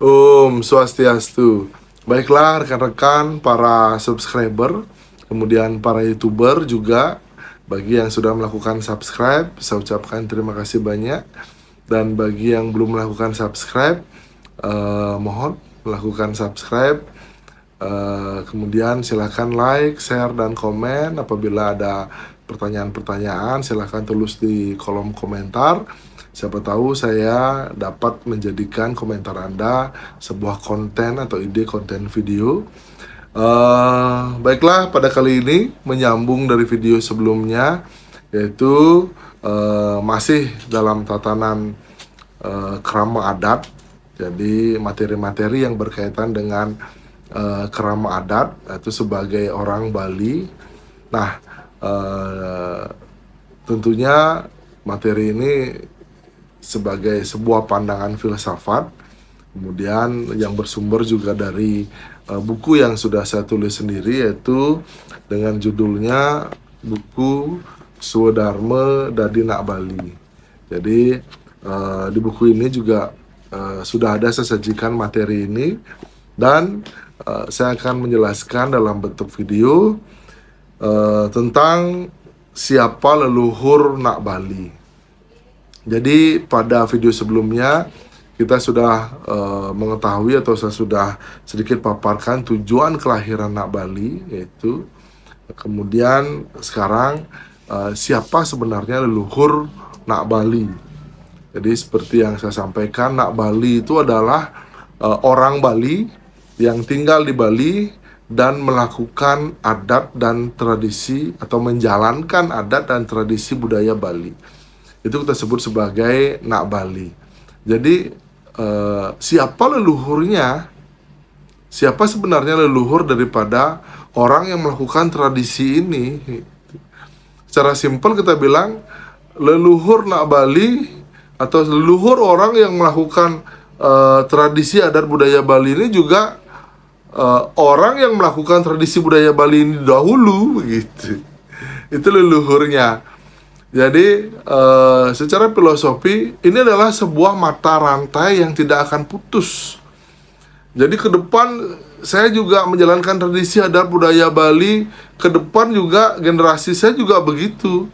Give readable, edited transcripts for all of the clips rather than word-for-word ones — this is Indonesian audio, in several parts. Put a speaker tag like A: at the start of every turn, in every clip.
A: Om Swastiastu. Baiklah rekan-rekan para subscriber, kemudian para YouTuber juga, bagi yang sudah melakukan subscribe, saya ucapkan terima kasih banyak. Dan bagi yang belum melakukan subscribe, mohon melakukan subscribe. Kemudian silakan like, share, dan komen. Apabila ada pertanyaan-pertanyaan, silakan tulis di kolom komentar. Siapa tahu saya dapat menjadikan komentar Anda sebuah konten atau ide konten video. Baiklah, pada kali ini menyambung dari video sebelumnya, yaitu masih dalam tatanan kerama adat. Jadi materi-materi yang berkaitan dengan kerama adat, itu sebagai orang Bali. Nah, tentunya materi ini sebagai sebuah pandangan filsafat, kemudian yang bersumber juga dari buku yang sudah saya tulis sendiri, yaitu dengan judulnya buku Swadharma Dadi Nak Bali. Jadi di buku ini juga sudah ada saya sajikan materi ini, dan saya akan menjelaskan dalam bentuk video tentang siapa leluhur Nak Bali. Jadi pada video sebelumnya kita sudah mengetahui, atau saya sudah sedikit paparkan tujuan kelahiran Nak Bali, yaitu kemudian sekarang siapa sebenarnya leluhur Nak Bali. Jadi seperti yang saya sampaikan, Nak Bali itu adalah orang Bali yang tinggal di Bali dan melakukan adat dan tradisi, atau menjalankan adat dan tradisi budaya Bali. Itu kita sebut sebagai Nak Bali. Jadi siapa leluhurnya? Siapa sebenarnya leluhur daripada orang yang melakukan tradisi ini? Secara simpel kita bilang leluhur Nak Bali, atau leluhur orang yang melakukan tradisi adat budaya Bali ini juga orang yang melakukan tradisi budaya Bali ini dahulu, gitu. Itu leluhurnya. Jadi secara filosofi ini adalah sebuah mata rantai yang tidak akan putus. Jadi ke depan saya juga menjalankan tradisi adat budaya Bali, ke depan juga generasi saya juga begitu.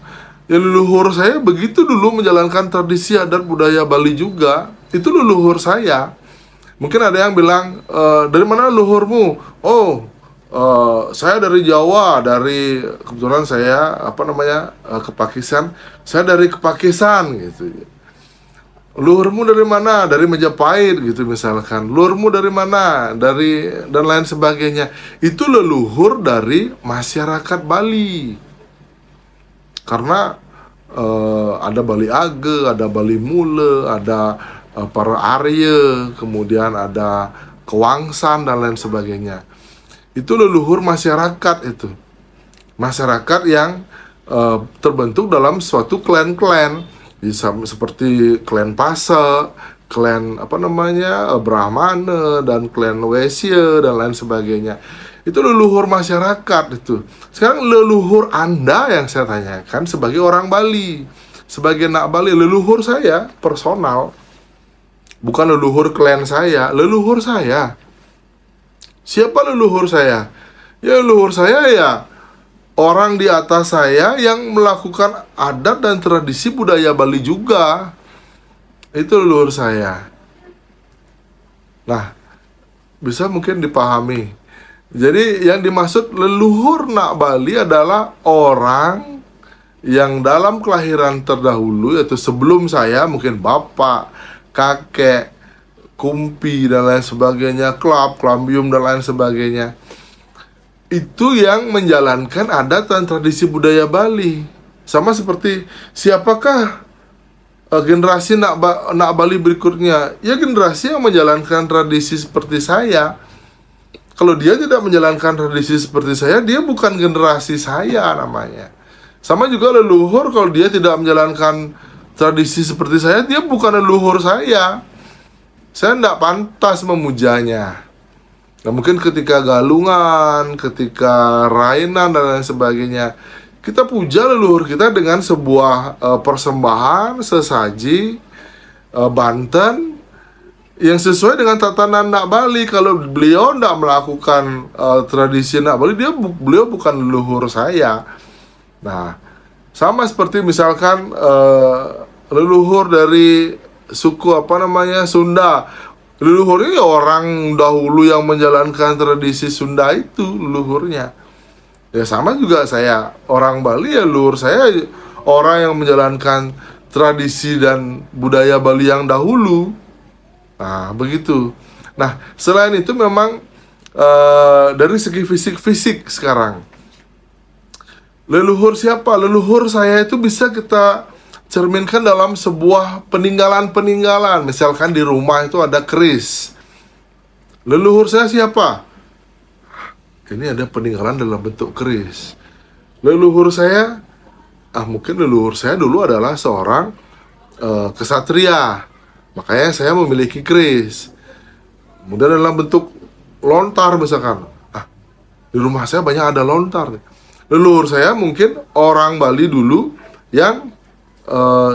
A: Ya, leluhur saya begitu dulu menjalankan tradisi adat budaya Bali juga. Itu leluhur saya. Mungkin ada yang bilang, dari mana leluhurmu? Oh, saya dari Jawa, kebetulan saya Kepakisan. Saya dari Kepakisan gitu. Leluhurmu dari mana? Dari Majapahit gitu misalkan. Leluhurmu dari mana? Dan lain sebagainya. Itu leluhur dari masyarakat Bali. Karena ada Bali Age, ada Bali Mule, ada para Arya, kemudian ada Kewangsan dan lain sebagainya. Itu leluhur masyarakat itu. Masyarakat yang terbentuk dalam suatu klan-klan, seperti klan Pase, klan Brahmana, dan klan Wesya dan lain sebagainya. Itu leluhur masyarakat itu. Sekarang leluhur Anda yang saya tanyakan sebagai orang Bali, sebagai Nak Bali, leluhur saya personal. Bukan leluhur klan saya, leluhur saya. Siapa leluhur saya? Ya, leluhur saya ya orang di atas saya yang melakukan adat dan tradisi budaya Bali juga. Itu leluhur saya. Nah, bisa mungkin dipahami. Jadi yang dimaksud leluhur Nak Bali adalah orang yang dalam kelahiran terdahulu, yaitu sebelum saya, mungkin bapak, kakek, kumpi dan lain sebagainya, klambium dan lain sebagainya, itu yang menjalankan adat dan tradisi budaya Bali. Sama seperti siapakah generasi Nak Bali berikutnya? Ya, generasi yang menjalankan tradisi seperti saya. Kalau dia tidak menjalankan tradisi seperti saya, dia bukan generasi saya namanya. Sama juga leluhur, kalau dia tidak menjalankan tradisi seperti saya, dia bukan leluhur saya. Saya tidak pantas memujanya. Nah, mungkin ketika galungan, ketika rainan dan lain sebagainya, kita puja leluhur kita dengan sebuah persembahan, sesaji, banten, yang sesuai dengan tatanan Nak Bali. Kalau beliau tidak melakukan tradisi Nak Bali, beliau bukan leluhur saya. Nah, sama seperti misalkan leluhur dari suku Sunda. Leluhurnya ya orang dahulu yang menjalankan tradisi Sunda itu leluhurnya. Ya sama juga saya, orang Bali ya leluhur saya orang yang menjalankan tradisi dan budaya Bali yang dahulu. Nah, begitu. Nah, selain itu memang dari segi fisik sekarang, leluhur siapa? Leluhur saya itu bisa kita cerminkan dalam sebuah peninggalan-peninggalan. Misalkan di rumah itu ada keris. Leluhur saya siapa? Ini ada peninggalan dalam bentuk keris. Leluhur saya, mungkin leluhur saya dulu adalah seorang kesatria. Makanya saya memiliki keris. Kemudian dalam bentuk lontar misalkan. Di rumah saya banyak ada lontar. Leluhur saya mungkin orang Bali dulu yang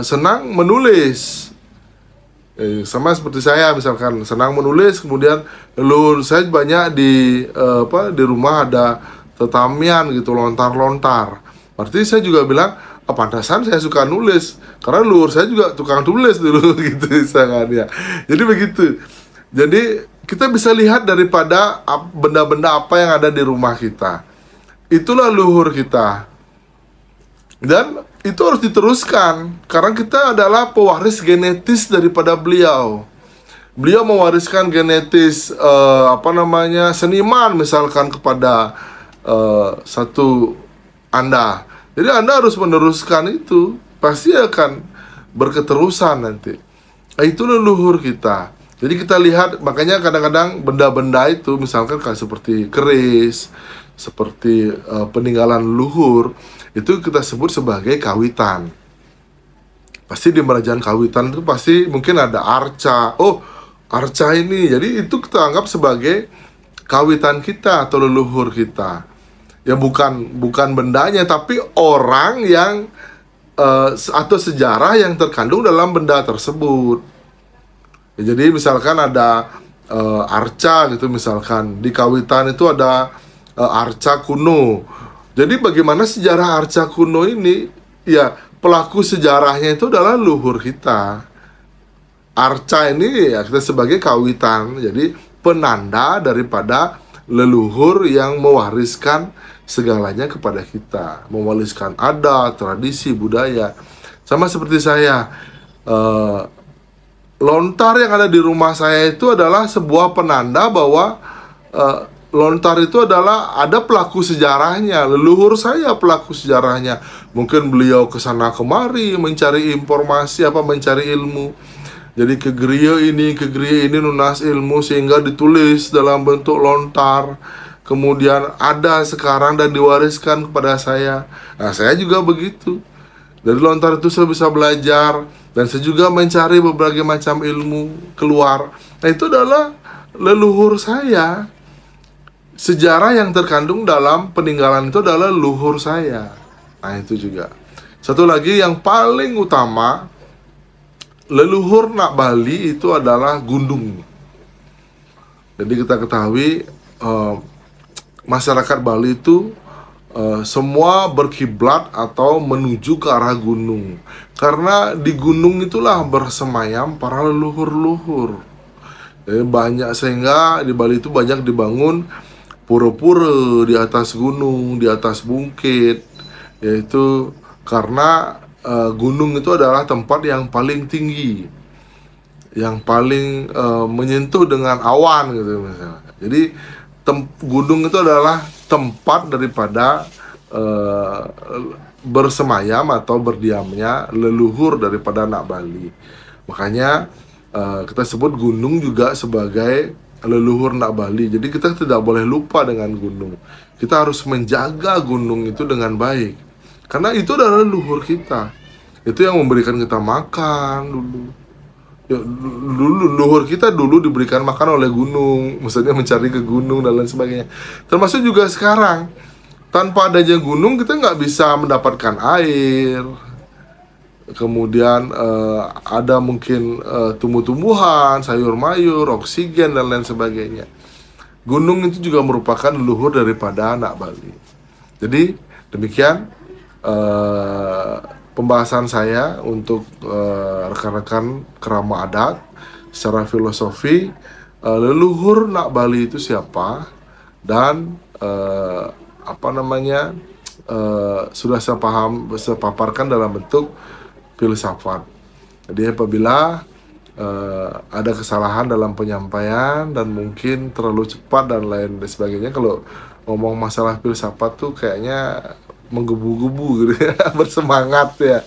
A: senang menulis, sama seperti saya misalkan senang menulis. Kemudian leluhur saya banyak di rumah ada tetamian gitu, lontar-lontar. Berarti saya juga bilang pantasan saya suka nulis karena leluhur saya juga tukang tulis dulu gitu misalkan ya. Jadi begitu. Jadi kita bisa lihat daripada benda-benda apa yang ada di rumah kita. Itulah leluhur kita. Dan itu harus diteruskan karena kita adalah pewaris genetis daripada beliau. Beliau mewariskan genetis seniman misalkan kepada satu Anda. Jadi Anda harus meneruskan itu, pasti akan berketerusan nanti. Itu leluhur kita. Jadi kita lihat, makanya kadang-kadang benda-benda itu misalkan kayak seperti keris, seperti peninggalan leluhur, itu kita sebut sebagai kawitan. Pasti di Merajaan Kawitan itu pasti mungkin ada arca. Oh, arca ini. Jadi itu kita anggap sebagai kawitan kita atau leluhur kita. Ya bukan bendanya, tapi orang yang atau sejarah yang terkandung dalam benda tersebut. Ya, jadi misalkan ada arca gitu, misalkan di kawitan itu ada arca kuno. Jadi bagaimana sejarah arca kuno ini? Ya, pelaku sejarahnya itu adalah leluhur kita. Arca ini ya kita sebagai kawitan, jadi penanda daripada leluhur yang mewariskan segalanya kepada kita, mewariskan adat, tradisi, budaya. Sama seperti saya, lontar yang ada di rumah saya itu adalah sebuah penanda bahwa lontar itu adalah ada pelaku sejarahnya, leluhur saya pelaku sejarahnya. Mungkin beliau kesana kemari mencari informasi, mencari ilmu. Jadi ke geria ini nunas ilmu sehingga ditulis dalam bentuk lontar. Kemudian ada sekarang dan diwariskan kepada saya. Nah, saya juga begitu. Dari lontar itu saya bisa belajar dan saya juga mencari berbagai macam ilmu keluar. Nah, itu adalah leluhur saya. Sejarah yang terkandung dalam peninggalan itu adalah leluhur saya. Nah, itu juga. Satu lagi yang paling utama, leluhur Nak Bali itu adalah gunung. Jadi kita ketahui masyarakat Bali itu semua berkiblat atau menuju ke arah gunung. Karena di gunung itulah bersemayam para leluhur-leluhur. Banyak, sehingga di Bali itu banyak dibangun pura-pura di atas gunung, di atas bukit. Yaitu karena gunung itu adalah tempat yang paling tinggi, yang paling menyentuh dengan awan gitu misalnya. Jadi gunung itu adalah tempat daripada bersemayam atau berdiamnya leluhur daripada Nak Bali. Makanya kita sebut gunung juga sebagai leluhur Nak Bali. Jadi kita tidak boleh lupa dengan gunung. Kita harus menjaga gunung itu dengan baik, karena itu adalah leluhur kita. Itu yang memberikan kita makan dulu. Leluhur kita dulu diberikan makan oleh gunung, maksudnya mencari ke gunung dan lain sebagainya. Termasuk juga sekarang, tanpa adanya gunung kita nggak bisa mendapatkan air. kemudian ada mungkin tumbuh-tumbuhan, sayur mayur, oksigen dan lain sebagainya. Gunung itu juga merupakan leluhur daripada anak Bali. Jadi demikian pembahasan saya untuk rekan-rekan kerama adat secara filosofi, leluhur Nak Bali itu siapa, dan sudah saya paparkan dalam bentuk filsafat. Jadi apabila ada kesalahan dalam penyampaian dan mungkin terlalu cepat dan lain sebagainya, kalau ngomong masalah filsafat tuh kayaknya menggebu-gebu gitu ya, bersemangat ya.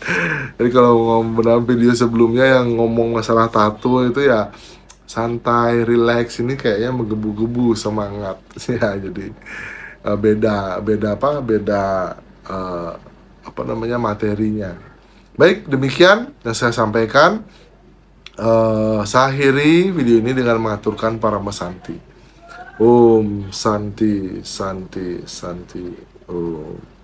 A: Jadi kalau ngomong dalam video sebelumnya yang ngomong masalah tato itu ya santai, relax, ini kayaknya menggebu-gebu semangat ya. Jadi beda materinya. Baik, demikian yang saya sampaikan. Saya akhiri video ini dengan mengaturkan Parama Santi. Om Santi Santi Santi Om.